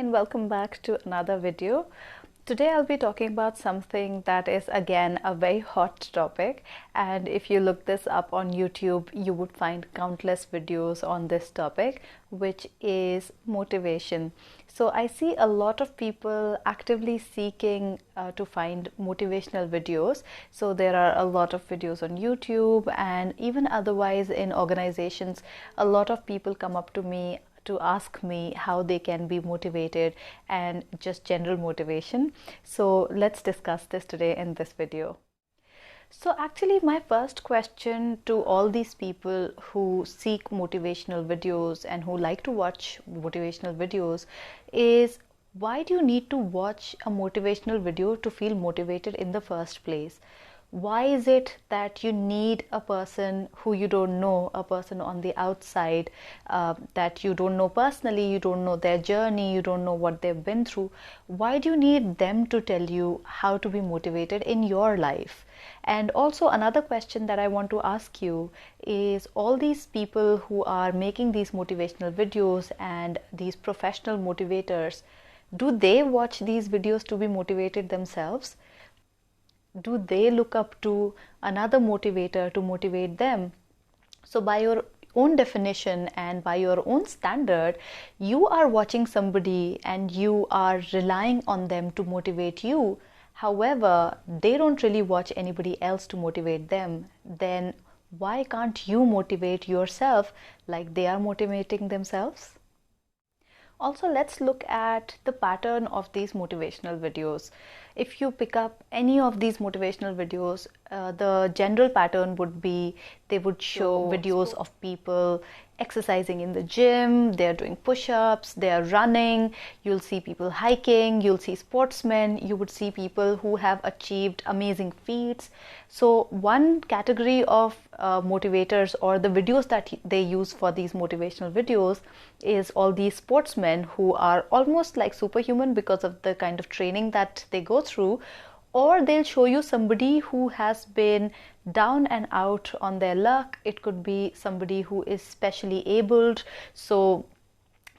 and welcome back to another video. Today I'll be talking about something that is again a very hot topic, and if you look this up on YouTube you would find countless videos on this topic, which is motivation. So I see a lot of people actively seeking to find motivational videos. So there are a lot of videos on YouTube, and even otherwise in organizations a lot of people come up to me to ask me how they can be motivated and just general motivation. So let's discuss this today in this video. So actually my first question to all these people who seek motivational videos and who like to watch motivational videos is, why do you need to watch a motivational video to feel motivated in the first place? Why is it that you need a person who you don't know, a person on the outside that you don't know personally, you don't know their journey, you don't know what they've been through? Why do you need them to tell you how to be motivated in your life? And also another question that I want to ask you is, all these people who are making these motivational videos and these professional motivators, do they watch these videos to be motivated themselves? Do they look up to another motivator to motivate them? So by your own definition and by your own standard, you are watching somebody and you are relying on them to motivate you. However, they don't really watch anybody else to motivate them. Then why can't you motivate yourself like they are motivating themselves? Also, let's look at the pattern of these motivational videos. If you pick up any of these motivational videos, the general pattern would be they would show videos of people exercising in the gym, they're doing push-ups, they're running, you'll see people hiking, you'll see sportsmen, you would see people who have achieved amazing feats. So one category of motivators, or the videos that they use for these motivational videos, is all these sportsmen who are almost like superhuman because of the kind of training that they go through. Or they'll show you somebody who has been down and out on their luck. It could be somebody who is specially abled, so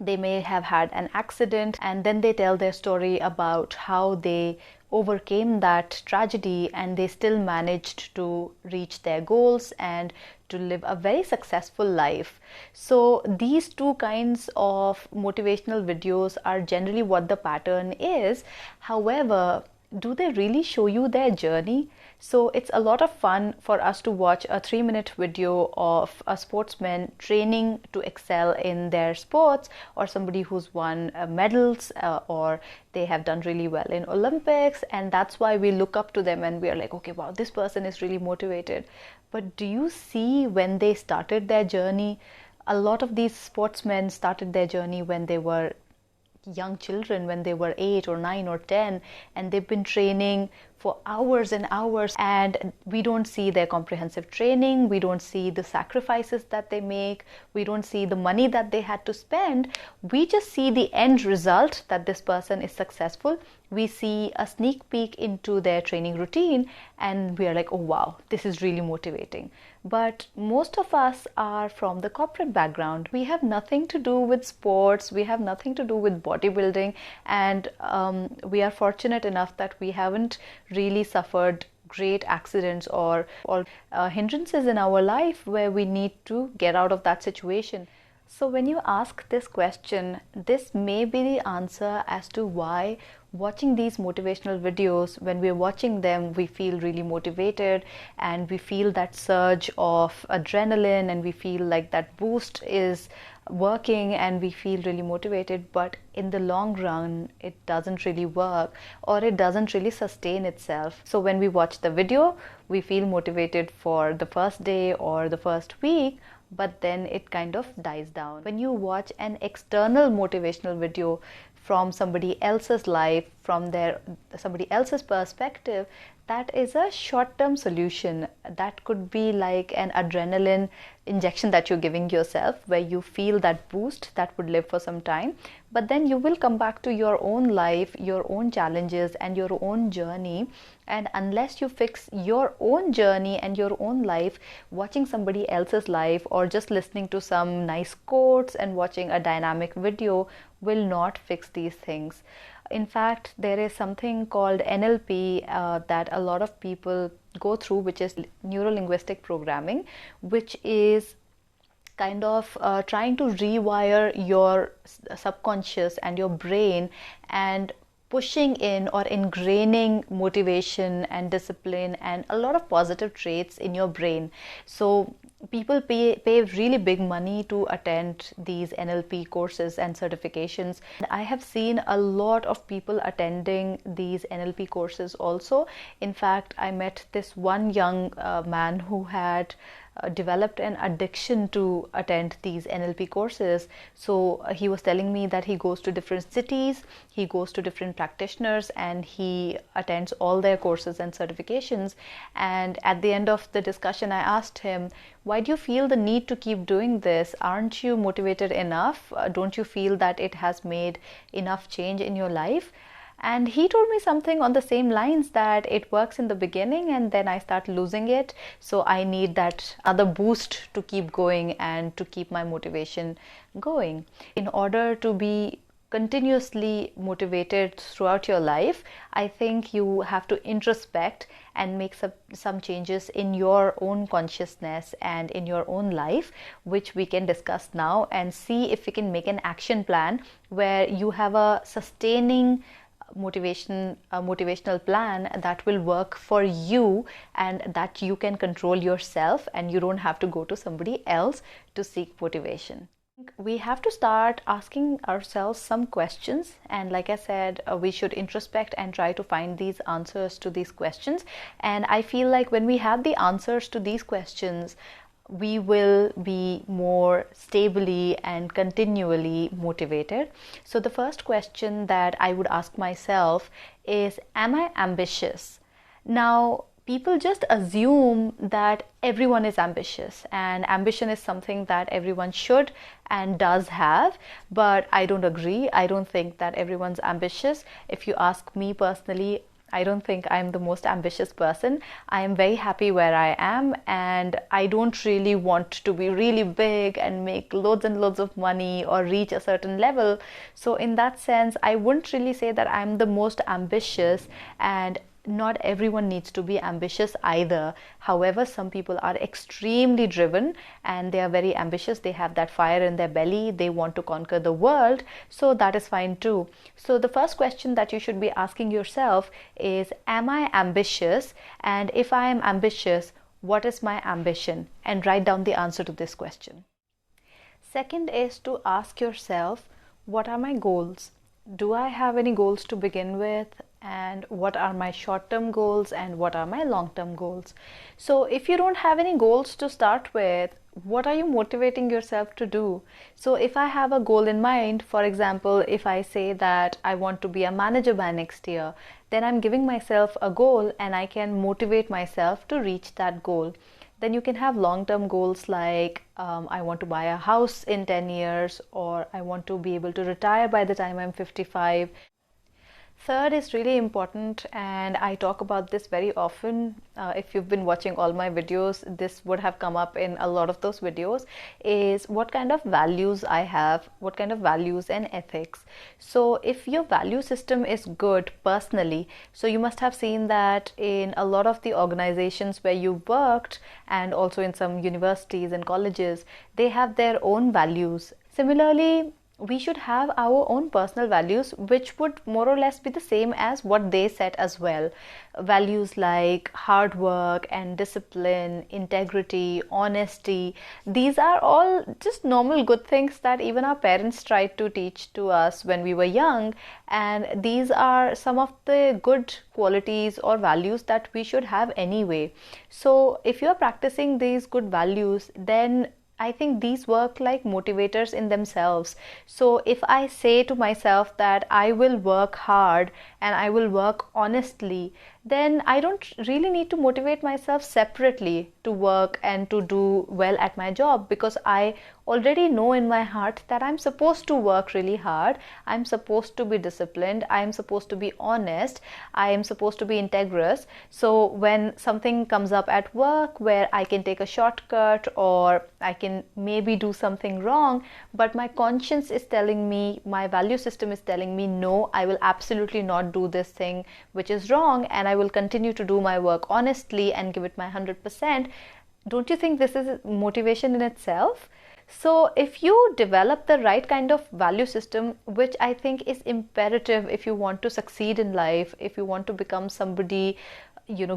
they may have had an accident, and then they tell their story about how they overcame that tragedy and they still managed to reach their goals and to live a very successful life. So these two kinds of motivational videos are generally what the pattern is. However, do they really show you their journey? So it's a lot of fun for us to watch a 3-minute video of a sportsman training to excel in their sports, or somebody who's won medals, or they have done really well in Olympics, and that's why we look up to them and we are like, okay, wow, this person is really motivated. But do you see when they started their journey? A lot of these sportsmen started their journey when they were young children, when they were 8 or 9 or 10, and they've been training for hours and hours, and we don't see their comprehensive training, we don't see the sacrifices that they make, we don't see the money that they had to spend. We just see the end result, that this person is successful. We see a sneak peek into their training routine and we are like, oh wow, this is really motivating. But most of us are from the corporate background. We have nothing to do with sports, we have nothing to do with bodybuilding, and we are fortunate enough that we haven't really suffered great accidents or hindrances in our life where we need to get out of that situation. So when you ask this question, this may be the answer as to why watching these motivational videos, when we're watching them, we feel really motivated and we feel that surge of adrenaline and we feel like that boost is working and we feel really motivated. But in the long run, it doesn't really work, or it doesn't really sustain itself. So when we watch the video, we feel motivated for the first day or the first week, but then it kind of dies down. When you watch an external motivational video from somebody else's life, from somebody else's perspective, that is a short-term solution. That could be like an adrenaline injection that you're giving yourself, where you feel that boost that would live for some time, but then you will come back to your own life, your own challenges and your own journey. And unless you fix your own journey and your own life, watching somebody else's life or just listening to some nice quotes and watching a dynamic video will not fix these things. In fact, there is something called NLP that a lot of people go through, which is neuro-linguistic programming, which is kind of trying to rewire your subconscious and your brain, and pushing in or ingraining motivation and discipline and a lot of positive traits in your brain. So people pay really big money to attend these NLP courses and certifications. I have seen a lot of people attending these NLP courses also. In fact, I met this one young man who had developed an addiction to attend these NLP courses. So he was telling me that he goes to different cities, he goes to different practitioners, and he attends all their courses and certifications. And at the end of the discussion, I asked him, why do you feel the need to keep doing this? Aren't you motivated enough? Don't you feel that it has made enough change in your life? And he told me something on the same lines, that it works in the beginning and then I start losing it. So I need that other boost to keep going and to keep my motivation going. In order to be continuously motivated throughout your life, I think you have to introspect and make some changes in your own consciousness and in your own life, which we can discuss now and see if we can make an action plan where you have a sustaining motivational plan that will work for you and that you can control yourself, and you don't have to go to somebody else to seek motivation. We have to start asking ourselves some questions, and like I said, we should introspect and try to find these answers to these questions. And I feel like when we have the answers to these questions, we will be more stably and continually motivated. So the first question that I would ask myself is, am I ambitious? Now, people just assume that everyone is ambitious, and ambition is something that everyone should and does have, but I don't agree. I don't think that everyone's ambitious. If you ask me personally, I don't think I'm the most ambitious person. I am very happy where I am, and I don't really want to be really big and make loads and loads of money or reach a certain level. So in that sense, I wouldn't really say that I'm the most ambitious, and not everyone needs to be ambitious either. However, some people are extremely driven and they are very ambitious. They have that fire in their belly. They want to conquer the world. So that is fine too. So the first question that you should be asking yourself is, am I ambitious? And if I am ambitious, what is my ambition? And write down the answer to this question. Second is to ask yourself, what are my goals? Do I have any goals to begin with? And what are my short-term goals and what are my long-term goals? So if you don't have any goals to start with, what are you motivating yourself to do? So if I have a goal in mind, for example, if I say that I want to be a manager by next year, then I'm giving myself a goal and I can motivate myself to reach that goal. Then you can have long-term goals like I want to buy a house in 10 years, or I want to be able to retire by the time I'm 55. Third is really important, and I talk about this very often. If you've been watching all my videos, this would have come up in a lot of those videos, is what kind of values I have, what kind of values and ethics. So if your value system is good personally, so you must have seen that in a lot of the organizations where you worked, and also in some universities and colleges, they have their own values. Similarly, we should have our own personal values, which would more or less be the same as what they set as well. Values like hard work and discipline, integrity, honesty. These are all just normal good things that even our parents tried to teach to us when we were young. And these are some of the good qualities or values that we should have anyway. So if you're practicing these good values, then I think these work like motivators in themselves. So if I say to myself that I will work hard and I will work honestly, then I don't really need to motivate myself separately to work and to do well at my job, because I already know in my heart that I'm supposed to work really hard, I'm supposed to be disciplined, I'm supposed to be honest, I am supposed to be integrous. So when something comes up at work where I can take a shortcut or I can maybe do something wrong, but my conscience is telling me, my value system is telling me, no, I will absolutely not do this thing which is wrong, and I will continue to do my work honestly and give it my 100%. Don't you think this is motivation in itself? So if you develop the right kind of value system, which I think is imperative if you want to succeed in life, if you want to become somebody,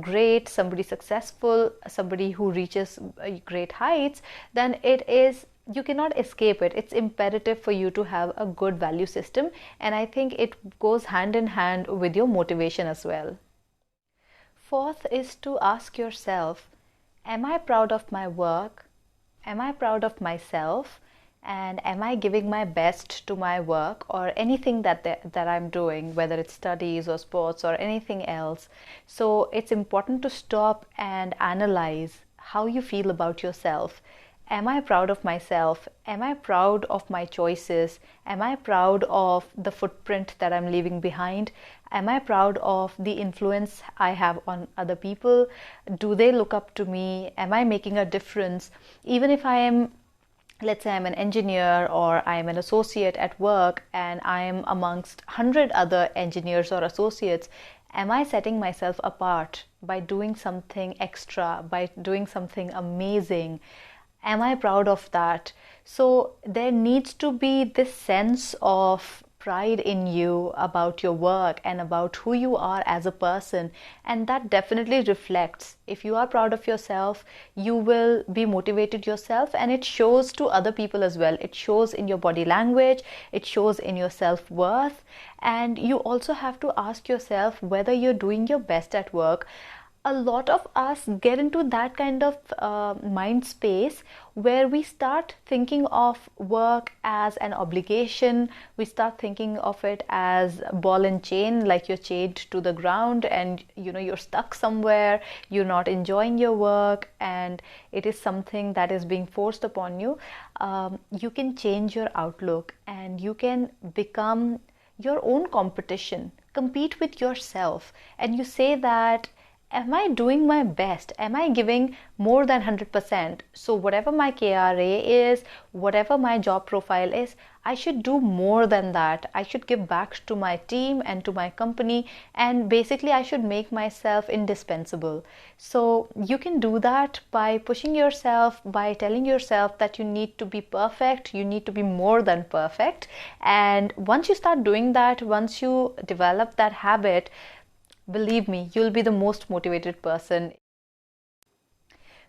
great, somebody successful, somebody who reaches great heights, then you cannot escape it. It's imperative for you to have a good value system, and I think it goes hand in hand with your motivation as well. Fourth is to ask yourself, am I proud of my work? Am I proud of myself? And am I giving my best to my work or anything that I'm doing, whether it's studies or sports or anything else? So it's important to stop and analyze how you feel about yourself. Am I proud of myself? Am I proud of my choices? Am I proud of the footprint that I'm leaving behind? Am I proud of the influence I have on other people? Do they look up to me? Am I making a difference? Even if I am, let's say I'm an engineer or I'm an associate at work and I am amongst 100 other engineers or associates, am I setting myself apart by doing something extra, by doing something amazing? Am I proud of that? So there needs to be this sense of pride in you about your work and about who you are as a person, and that definitely reflects. If you are proud of yourself, you will be motivated yourself, and it shows to other people as well. It shows in your body language, it shows in your self-worth, and you also have to ask yourself whether you're doing your best at work. A lot of us get into that kind of mind space where we start thinking of work as an obligation. We start thinking of it as ball and chain, like you're chained to the ground and you're stuck somewhere, you're not enjoying your work, and it is something that is being forced upon you. You can change your outlook and you can become your own competition. Compete with yourself, and you say that, am I doing my best? Am I giving more than 100%? So whatever my KRA is, whatever my job profile is, I should do more than that. I should give back to my team and to my company, and basically I should make myself indispensable. So you can do that by pushing yourself, by telling yourself that you need to be perfect, you need to be more than perfect. And once you start doing that, once you develop that habit, believe me, you'll be the most motivated person.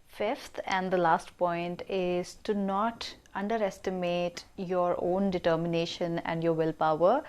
Fifth and the last point is to not underestimate your own determination and your willpower,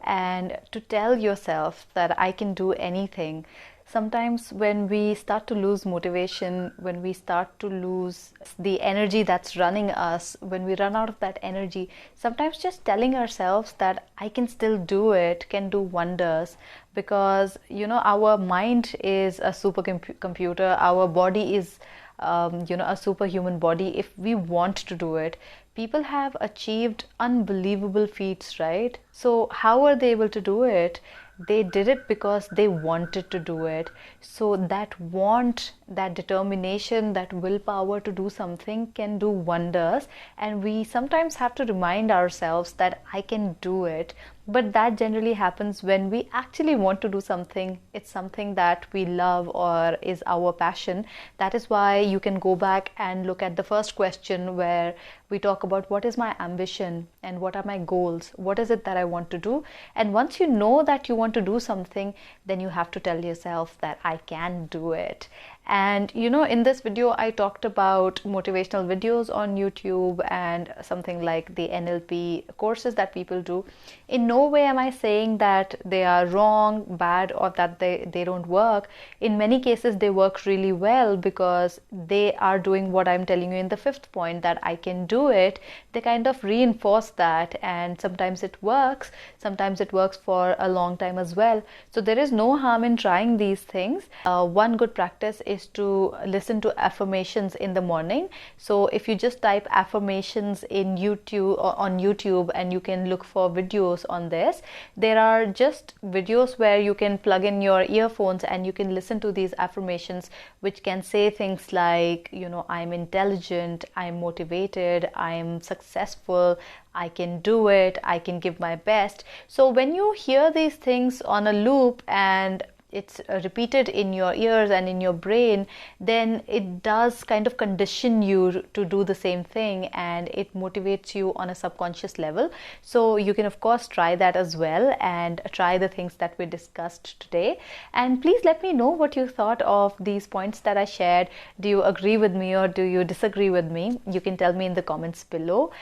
and to tell yourself that I can do anything. Sometimes when we start to lose motivation, when we start to lose the energy that's running us, when we run out of that energy, sometimes just telling ourselves that I can still do it can do wonders, because our mind is a supercomputer, our body is a superhuman body if we want to do it. People have achieved unbelievable feats, right? So how are they able to do it? They did it because they wanted to do it. So that want, that determination, that willpower to do something can do wonders. And we sometimes have to remind ourselves that I can do it. But that generally happens when we actually want to do something. It's something that we love or is our passion. That is why you can go back and look at the first question where we talk about what is my ambition and what are my goals, what is it that I want to do. And once you know that you want to do something, then you have to tell yourself that I can do it. And in this video I talked about motivational videos on YouTube and something like the NLP courses that people do. In no way am I saying that they are wrong, bad, or that they don't work. In many cases they work really well because they are doing what I'm telling you in the fifth point, that I can do it. They kind of reinforce that, and sometimes it works, sometimes it works for a long time as well. So there is no harm in trying these things. One good practice is to listen to affirmations in the morning. So if you just type affirmations in YouTube or on YouTube, and you can look for videos on this, there are just videos where you can plug in your earphones and you can listen to these affirmations, which can say things like, I'm intelligent, I'm motivated, I'm successful, I can do it, I can give my best. So when you hear these things on a loop and it's repeated in your ears and in your brain, then it does kind of condition you to do the same thing, and it motivates you on a subconscious level. So you can of course try that as well, and try the things that we discussed today. And please let me know what you thought of these points that I shared. Do you agree with me or do you disagree with me? You can tell me in the comments below.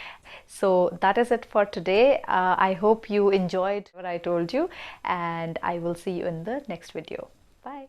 So that is it for today. I hope you enjoyed what I told you, and I will see you in the next video. Bye.